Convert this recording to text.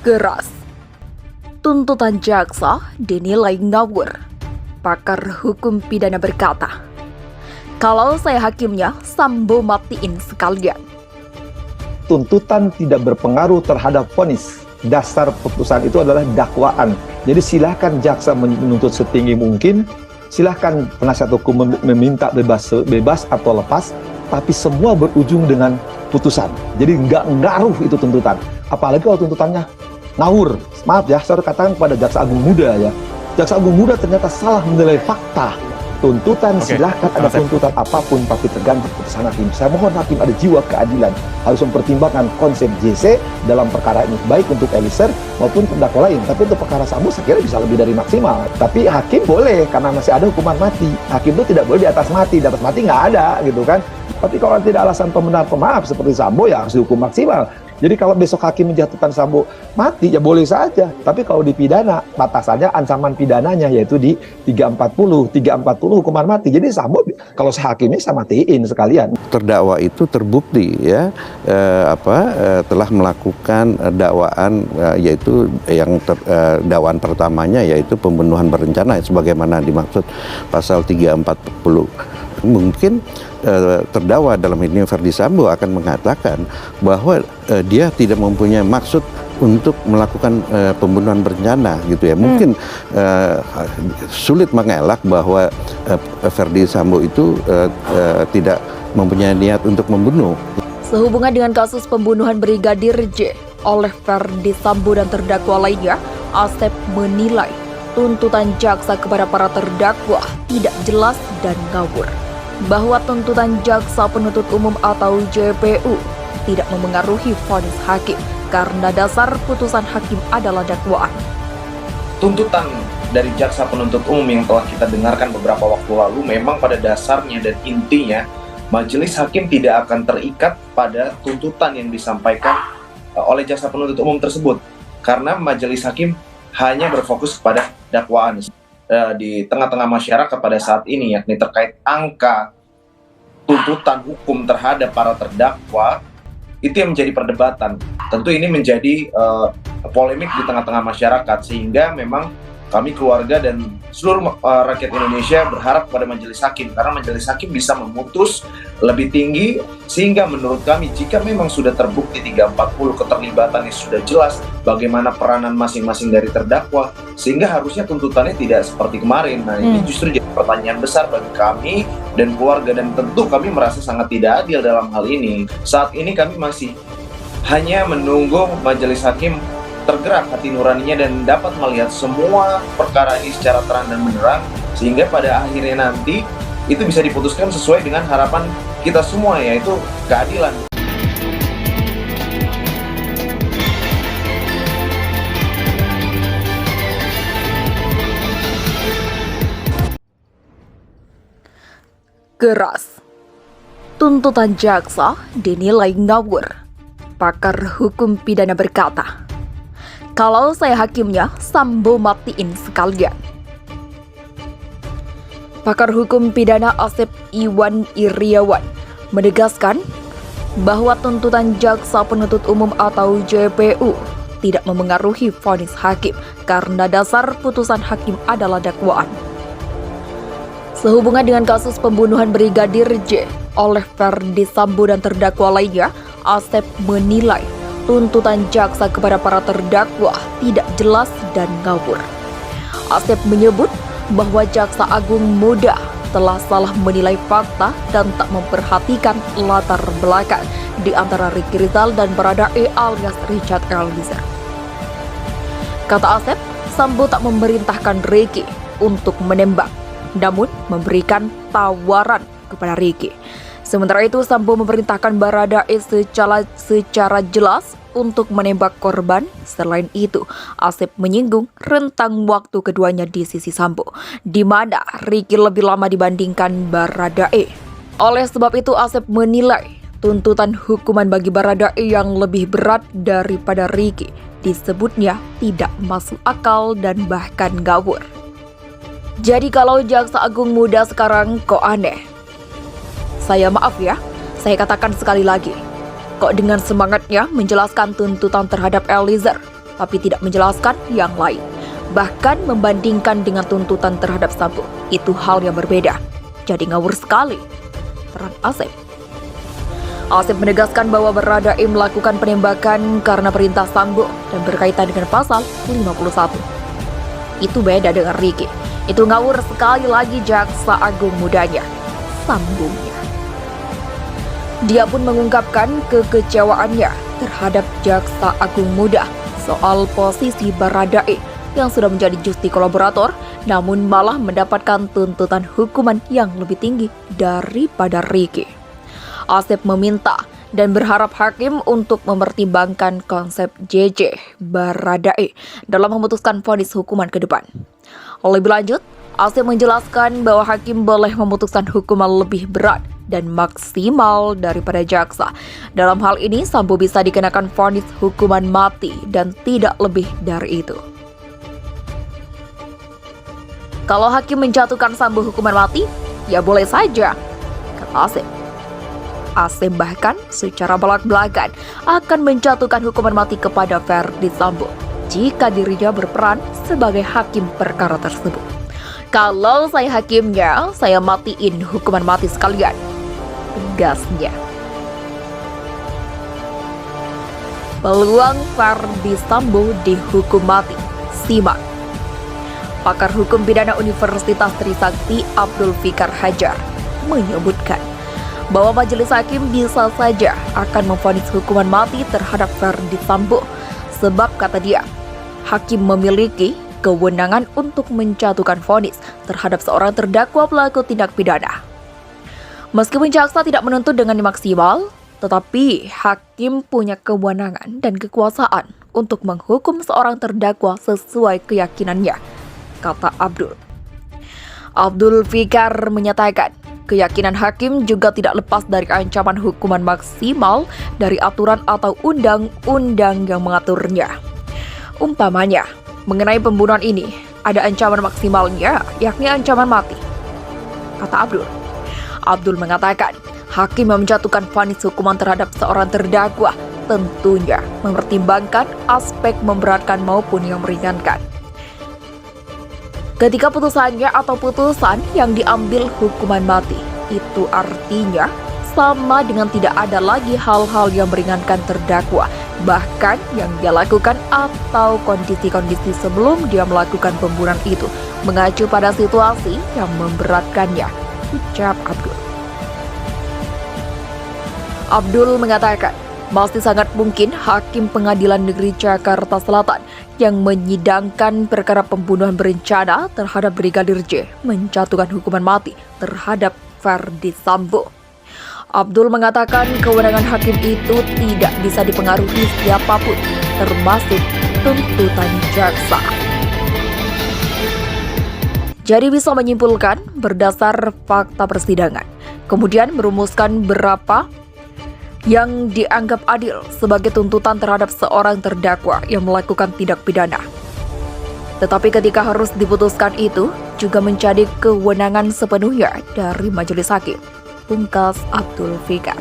Keras. Tuntutan jaksa dinilai ngawur. Pakar hukum pidana berkata, "Kalau saya hakimnya, Sambo matiin sekalian." Tuntutan tidak berpengaruh terhadap vonis. Dasar putusan itu adalah dakwaan. Jadi silahkan jaksa menuntut setinggi mungkin, silahkan penasihat hukum meminta bebas atau lepas, tapi semua berujung dengan putusan. Jadi nggak ngaruh itu tuntutan. Apalagi kalau tuntutannya ngawur. Maaf ya, saya katakan kepada Jaksa Agung Muda ya. Jaksa Agung Muda ternyata salah menilai fakta. Tuntutan silahkan ada tuntutan apapun, tapi tergantung putusan hakim. Saya mohon hakim ada jiwa keadilan, harus mempertimbangkan konsep JC dalam perkara ini, baik untuk Eliezer maupun terdakwa lain. Tapi untuk perkara Sambo saya kira bisa lebih dari maksimal. Tapi hakim boleh, karena masih ada hukuman mati. Hakim itu tidak boleh di atas mati nggak ada gitu kan. Tapi kalau tidak alasan pembenar pemaaf seperti Sambo ya harus dihukum maksimal. Jadi kalau besok hakim menjatuhkan Sambo mati ya boleh saja. Tapi kalau di pidana batasannya ancaman pidananya yaitu di 340 hukuman mati. Jadi Sambo kalau saya hakimnya saya matiin sekalian. Terdakwa itu terbukti ya telah melakukan dakwaan yaitu yang dakwaan pertamanya yaitu pembunuhan berencana sebagaimana dimaksud pasal 340. Mungkin terdakwa dalam ini Ferdy Sambo akan mengatakan bahwa dia tidak mempunyai maksud untuk melakukan pembunuhan berencana gitu ya. Mungkin sulit mengelak bahwa Ferdy Sambo itu tidak mempunyai niat untuk membunuh. Sehubungan dengan kasus pembunuhan Brigadir J oleh Ferdy Sambo dan terdakwa lainnya, Asep menilai tuntutan jaksa kepada para terdakwa tidak jelas dan ngawur. Bahwa tuntutan jaksa penuntut umum atau JPU tidak memengaruhi vonis hakim karena dasar putusan hakim adalah dakwaan. Tuntutan dari jaksa penuntut umum yang telah kita dengarkan beberapa waktu lalu memang pada dasarnya dan intinya majelis hakim tidak akan terikat pada tuntutan yang disampaikan oleh jaksa penuntut umum tersebut karena majelis hakim hanya berfokus kepada dakwaan di tengah-tengah masyarakat pada saat ini, yakni terkait angka tuntutan hukum terhadap para terdakwa, itu yang menjadi perdebatan. Tentu ini menjadi polemik di tengah-tengah masyarakat, sehingga memang kami keluarga dan seluruh rakyat Indonesia berharap pada majelis hakim, karena majelis hakim bisa memutus lebih tinggi, sehingga menurut kami jika memang sudah terbukti 340 keterlibatannya sudah jelas bagaimana peranan masing-masing dari terdakwa, sehingga harusnya tuntutannya tidak seperti kemarin. Nah ini justru jadi pertanyaan besar bagi kami dan keluarga, dan tentu kami merasa sangat tidak adil dalam hal ini. Saat ini kami masih hanya menunggu majelis hakim tergerak hati nuraninya dan dapat melihat semua perkara ini secara terang dan benderang, sehingga pada akhirnya nanti itu bisa diputuskan sesuai dengan harapan kita semua, yaitu keadilan. Keras. Tuntutan jaksa dinilai ngawur. Pakar hukum pidana berkata, "Kalau saya hakimnya, Sambo matiin sekalian." Pakar hukum pidana Asep Iwan Iriawan menegaskan bahwa tuntutan jaksa penuntut umum atau JPU tidak memengaruhi vonis hakim karena dasar putusan hakim adalah dakwaan. Sehubungan dengan kasus pembunuhan Brigadir J oleh Ferdy Sambo dan terdakwa lainnya, Asep menilai tuntutan jaksa kepada para terdakwa tidak jelas dan ngawur. Asep menyebut bahwa Jaksa Agung Muda telah salah menilai fakta dan tak memperhatikan latar belakang di antara Ricky Rizal dan Baradae alias Richard Eliezer. Kata Asep, Sambo tak memerintahkan Ricky untuk menembak, namun memberikan tawaran kepada Ricky. Sementara itu, Sambo memerintahkan Baradae secara jelas untuk menembak korban. Selain itu, Asep menyinggung rentang waktu keduanya di sisi Sambo, di mana Ricky lebih lama dibandingkan Baradae. Oleh sebab itu, Asep menilai tuntutan hukuman bagi Baradae yang lebih berat daripada Ricky disebutnya tidak masuk akal dan bahkan ngawur. Jadi kalau Jaksa Agung Muda sekarang kok aneh? Saya maaf ya, saya katakan sekali lagi, kok dengan semangatnya menjelaskan tuntutan terhadap Eliezer, tapi tidak menjelaskan yang lain. Bahkan membandingkan dengan tuntutan terhadap Sambo, itu hal yang berbeda. Jadi ngawur sekali peran Asep. Asep menegaskan bahwa Baradae melakukan penembakan karena perintah Sambo dan berkaitan dengan pasal 51. Itu beda dengan Ricky. Itu ngawur sekali lagi jaksa agung mudanya, Sambonya. Dia pun mengungkapkan kekecewaannya terhadap jaksa agung muda soal posisi Baradae yang sudah menjadi justi kolaborator, namun malah mendapatkan tuntutan hukuman yang lebih tinggi daripada Ricky. Asep meminta dan berharap hakim untuk mempertimbangkan konsep JJ Baradae dalam memutuskan vonis hukuman ke depan. Lebih lanjut, Asep menjelaskan bahwa hakim boleh memutuskan hukuman lebih berat dan maksimal daripada jaksa. Dalam hal ini, Sambo bisa dikenakan vonis hukuman mati dan tidak lebih dari itu. Kalau hakim menjatuhkan Sambo hukuman mati, ya boleh saja, kata Asep. Asep bahkan secara belak-belakan akan menjatuhkan hukuman mati kepada Verdi Sambo jika dirinya berperan sebagai hakim perkara tersebut. Kalau saya hakimnya, saya matiin hukuman mati sekalian, tegasnya. Peluang Verdi Sambo dihukum mati, simak. Pakar Hukum Pidana Universitas Trisakti Abdul Fikar Hajar menyebutkan bahwa majelis hakim bisa saja akan memvonis hukuman mati terhadap Verdi Sambo, sebab kata dia, hakim memiliki kewenangan untuk menjatuhkan vonis terhadap seorang terdakwa pelaku tindak pidana. Meskipun jaksa tidak menuntut dengan maksimal, tetapi hakim punya kewenangan dan kekuasaan untuk menghukum seorang terdakwa sesuai keyakinannya, kata Abdul. Abdul Fikar menyatakan, keyakinan hakim juga tidak lepas dari ancaman hukuman maksimal dari aturan atau undang-undang yang mengaturnya. Umpamanya, mengenai pembunuhan ini, ada ancaman maksimalnya, yakni ancaman mati, kata Abdul. Abdul mengatakan, hakim yang menjatuhkan vonis hukuman terhadap seorang terdakwa tentunya mempertimbangkan aspek memberatkan maupun yang meringankan. Ketika putusannya atau putusan yang diambil hukuman mati, itu artinya sama dengan tidak ada lagi hal-hal yang meringankan terdakwa, bahkan yang dia lakukan atau kondisi-kondisi sebelum dia melakukan pembunuhan itu mengacu pada situasi yang memberatkannya, ucap Abdul. Abdul mengatakan, masih sangat mungkin Hakim Pengadilan Negeri Jakarta Selatan yang menyidangkan perkara pembunuhan berencana terhadap Brigadir J menjatuhkan hukuman mati terhadap Verdi Sambo. Abdul mengatakan kewenangan hakim itu tidak bisa dipengaruhi siapapun, termasuk tuntutan jaksa. Jadi bisa menyimpulkan berdasar fakta persidangan, kemudian merumuskan berapa yang dianggap adil sebagai tuntutan terhadap seorang terdakwa yang melakukan tindak pidana. Tetapi ketika harus diputuskan itu juga menjadi kewenangan sepenuhnya dari majelis hakim, pungkas Abdul Fikar.